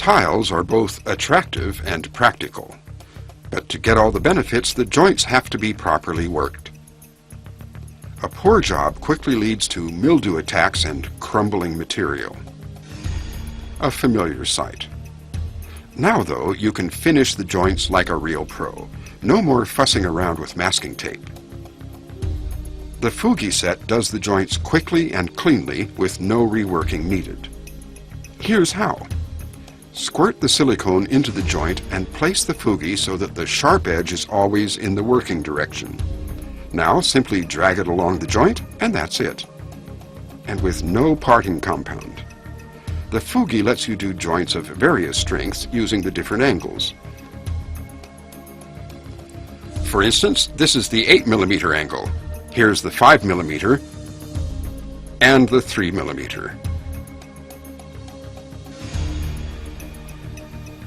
Tiles are both attractive and practical, but to get all the benefits, the joints have to be properly worked. A poor job quickly leads to mildew attacks and crumbling material. A familiar sight. Now, though, you can finish the joints like a real pro. No more fussing around with masking tape. The Fugi set does the joints quickly and cleanly with no reworking needed. Here's how. Squirt the silicone into the joint and place the Fugi so that the sharp edge is always in the working direction. Now simply drag it along the joint and that's it. And with no parting compound. The Fugi lets you do joints of various strengths using the different angles. For instance, this is the 8mm angle. Here's the 5mm and the 3mm.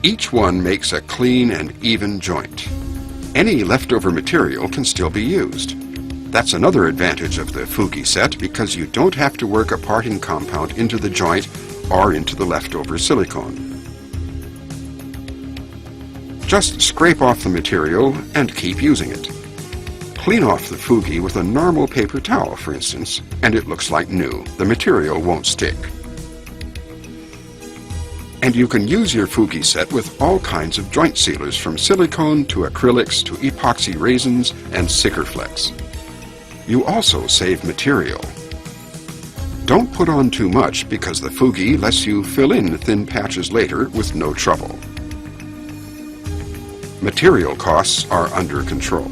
Each one makes a clean and even joint. Any leftover material can still be used. That's another advantage of the Fugi set because you don't have to work a parting compound into the joint or into the leftover silicone. Just scrape off the material and keep using it. Clean off the Fugi with a normal paper towel, for instance, and it looks like new. The material won't stick. And you can use your Fugi set with all kinds of joint sealers, from silicone to acrylics to epoxy resins and Sikkerflex. You also save material. Don't put on too much because the Fugi lets you fill in thin patches later with no trouble. Material costs are under control.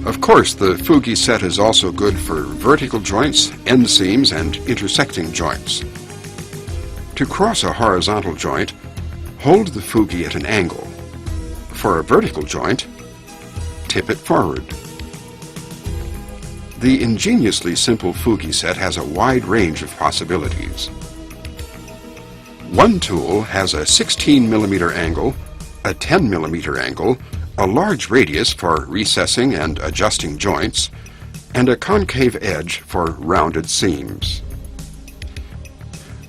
Of course, the Fugi set is also good for vertical joints, end seams, and intersecting joints. To cross a horizontal joint, hold the Fugi at an angle. For a vertical joint, tip it forward. The ingeniously simple Fugi set has a wide range of possibilities. One tool has a 16mm angle, a 10mm angle, a large radius for recessing and adjusting joints, and a concave edge for rounded seams.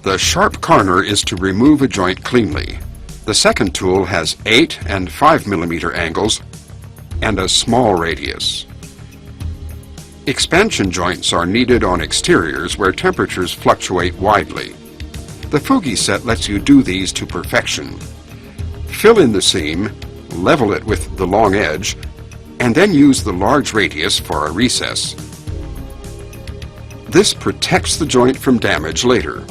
The sharp corner is to remove a joint cleanly. The second tool has 8 and 5mm angles and a small radius. Expansion joints are needed on exteriors where temperatures fluctuate widely. The Fugi set lets you do these to perfection. Fill in the seam, level it with the long edge, and then use the large radius for a recess. This protects the joint from damage later.